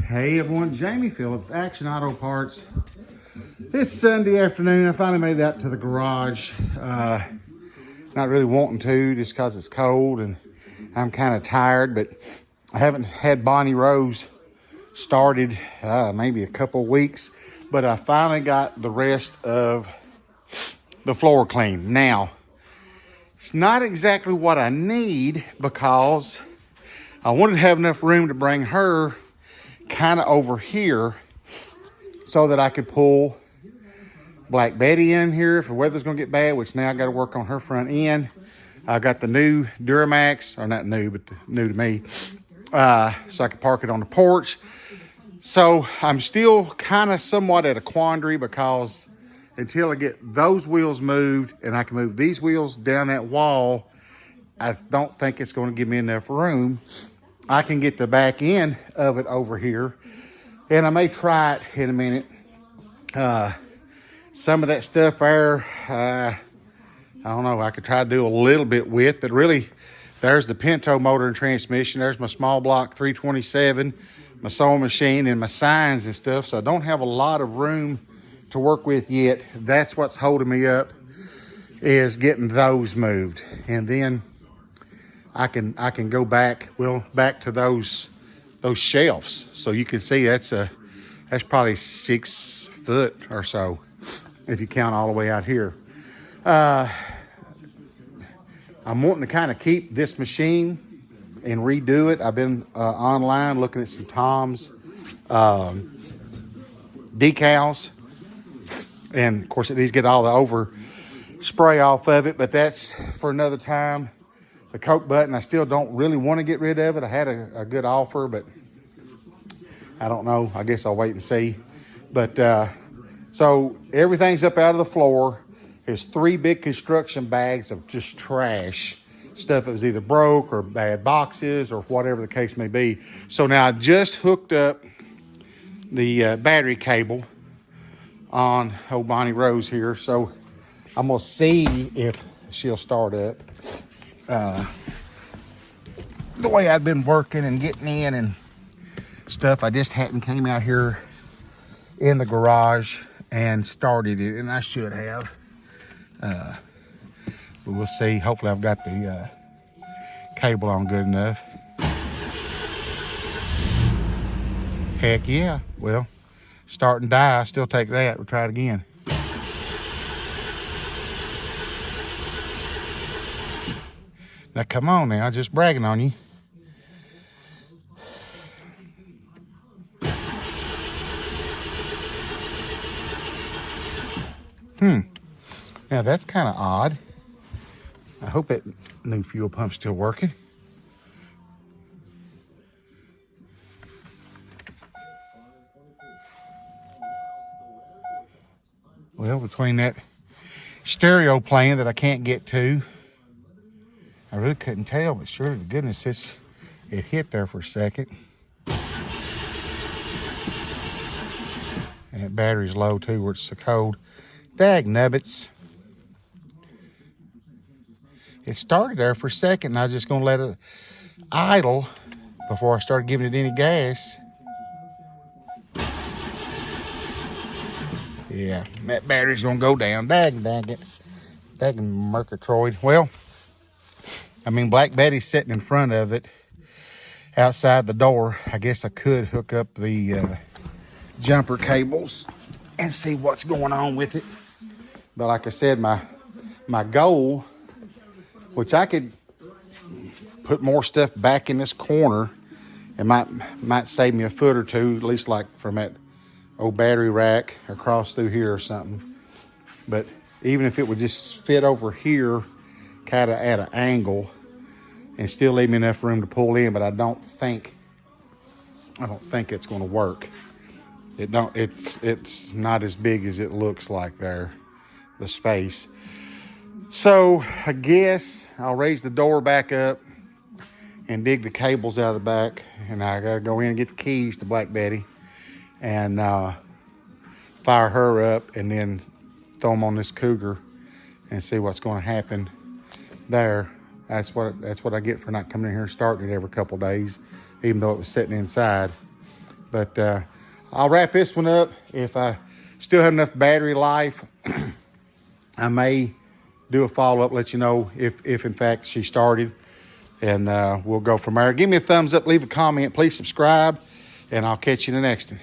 Hey everyone, Jamie Phillips, Action Auto Parts. It's Sunday afternoon. I finally made it out to the garage. Not really wanting to just because it's cold and I'm kind of tired, but I haven't had Bonnie Rose started maybe a couple weeks, but I finally got the rest of the floor clean. Now, it's not exactly what I need because I wanted to have enough room to bring her kind of over here so that I could pull Black Betty in here if the weather's gonna get bad, which now I got to work on her front end. I got the new Duramax, or not new, but new to me, so I can park it on the porch. So I'm still kind of somewhat at a quandary because until I get those wheels moved and I can move these wheels down that wall, I don't think it's going to give me enough room. I can get the back end of it over here, and I may try it in a minute. Some of that stuff there, I don't know, I could try to do a little bit with, but really, there's the Pinto motor and transmission. There's my small block 327, my sewing machine, and my signs and stuff. So I don't have a lot of room to work with yet. That's what's holding me up, is getting those moved. And then I can go back to those shelves. So you can see that's probably 6 foot or so if you count all the way out here. I'm wanting to kind of keep this machine and redo it. I've been online looking at some Tom's decals, and of course it needs to get all the over spray off of it, but that's for another time. The Coke button, I still don't really want to get rid of it. I had a good offer, but I don't know. I guess I'll wait and see. But so everything's up out of the floor. There's 3 big construction bags of just trash. Stuff that was either broke or bad boxes or whatever the case may be. So now I just hooked up the battery cable on old Bonnie Rose here. So I'm going to see if she'll start up. The way I've been working and getting in and stuff, I just hadn't came out here in the garage and started it, and I should have. But we'll see. Hopefully I've got the cable on good enough. Heck yeah. Well, start and die, I still take that. We'll try it again. Now come on now, just bragging on you. Now that's kind of odd. I hope that new fuel pump's still working. Well, between that stereo playing that I can't get to, I really couldn't tell, but sure to goodness it hit there for a second. And that battery's low too, where it's so cold. Dag nubbits. It started there for a second, and I was just gonna let it idle before I started giving it any gas. Yeah, that battery's gonna go down. Dag it. Dag Murgatroyd. Well, I mean, Black Betty's sitting in front of it outside the door. I guess I could hook up the jumper cables and see what's going on with it. But like I said, my goal, which I could put more stuff back in this corner and might save me a foot or two, at least like from that old battery rack across through here or something. But even if it would just fit over here kind of at an angle and still leave me enough room to pull in, but I don't think it's going to work. It's not as big as it looks like there, the space. So I guess I'll raise the door back up and dig the cables out of the back, and I gotta go in and get the keys to Black Betty and fire her up, and then throw them on this Cougar and see what's going to happen there. That's what I get for not coming in here and starting it every couple days, even though it was sitting inside. But I'll wrap this one up. If I still have enough battery life, I may do a follow-up, let you know if in fact she started, and we'll go from there. Give me a thumbs up, leave a comment, please subscribe, and I'll catch you in the next one.